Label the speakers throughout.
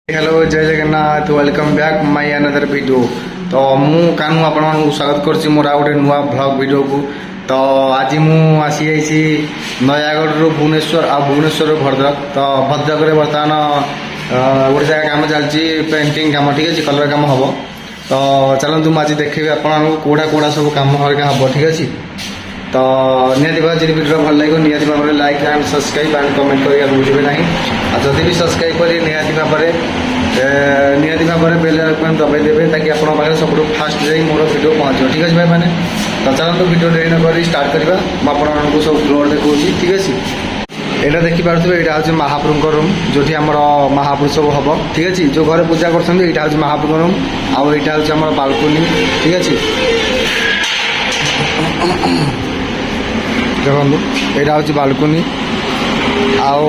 Speaker 1: Hello जय Jagannath welcome back my another video. तो मु कानू आपको स्वागत करुँच मोर आ गए नुआ ब्लॉग वीडियो को। तो आज मु आसी जाइए नयागढ़ भुवनेश्वर आ भुवनेश्वर भद्रक। तो भद्रक में बर्तमान गोटे जगह कम चलती पेंटिंग कम, ठीक है, कलर कम हम। तो चलतु मुझे देखी आपको कौटा कौटा सब कम हम, ठीक अच्छे। तो निहती भाव जी वीडियो भल लगे निहती भाव में like and subscribe and comment करके बुझे ना। जदि भी सब्सक्राइब कर निहती भाव में बेल आइकन दबाई देवे ताकि आप सब फास्ट जाए मोर वीडियो पहुँचो, ठीक अच्छे भाई मैंने। तो चलते वीडियो डेरी न स्टार्ट करवा। मुझे सब फ्लोर देखा, ठीक अच्छे। यहाँ देखिपे यहाँ हूँ महाप्रभु रूम जो आम महाप्रभु सब हम, ठीक अच्छे। जो घर पूजा कर महाप्रभु रूम आउ यहाँ हूँ बालकोनी, ठीक अच्छे। देखो यहाँ हूँ बालकोनी आउ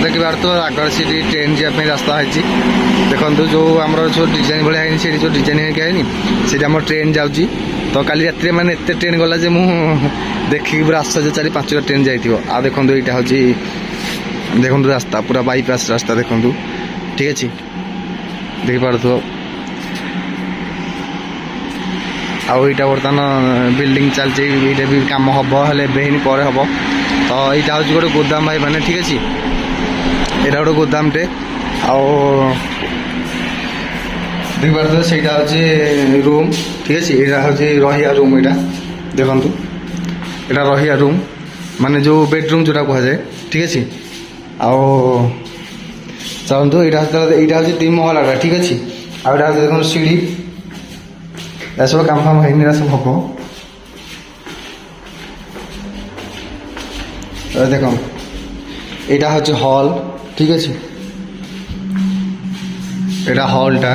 Speaker 1: देखिए तो आगे से ट्रेन जावाई रास्ता है। देखो जो आम जो डिजाइन भाया है से जो डिजाइन है से आम ट्रेन जाऊँगी। तो काली रात मैंने एत ट्रेन गला जे देखिए पूरा आश्चर्य 4-5टा ट्रेन जाइए। आ देखो यहाँ हूँ देखो रास्ता पूरा बाईपास रास्ता देखो, ठीक अच्छे। देखिपु आईटा बर्तमान बिल्डिंग चलती ये भी कम हम हेल्ले पर हम। तो यहाँ हूँ गोटे गोदाम भाई मैंने, ठीक अच्छे। यहाँ गोटे गोदामटे देखिए से हूँ रूम, ठीक अच्छे। यहाँ हूँ रहा रूम, यहाँ देखु यहाँ रहा रूम माने जो बेडरूम जोटा कहुए, ठीक अच्छे। चलतु यहाँ हूँ 3 महलाटा, ठीक अच्छे। आठ देखो सीढ़ी सब काम फाम है सब हम। देख यहाँ हूँ हॉल, ठीक अच्छे। यहाँ हॉलटा,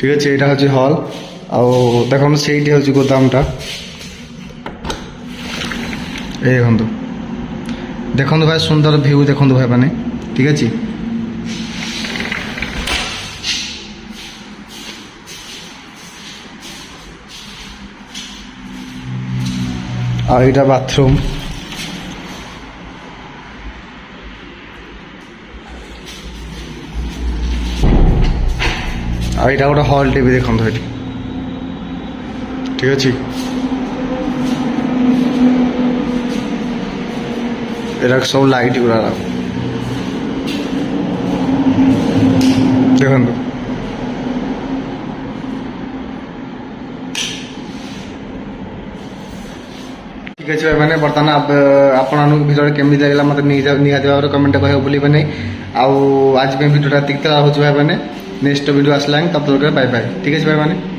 Speaker 1: ठीक अच्छे। यहाँ हूँ हॉल आउ देखो से हूँ गोदामटा। ये देखो भाई सुंदर व्यू देखो भाई मैंने, ठीक अच्छे। और यहाँ बाथरूम और यहाँ गोटे हॉल टे भी देखो, ठीक अच्छे। यहाँ सब लाइट गुरा देखो। ठीक अच्छे भाई मैंने बर्तमान आपको भिडियो केमी लगे मतलब निहती भाव में कमेंट कह भूल नहीं। आज भिडियोटा तीक हूँ भाई मैंने नेक्स्ट वीडियो आसला तब तक बाय बाय, ठीक अच्छे भाई मैंने।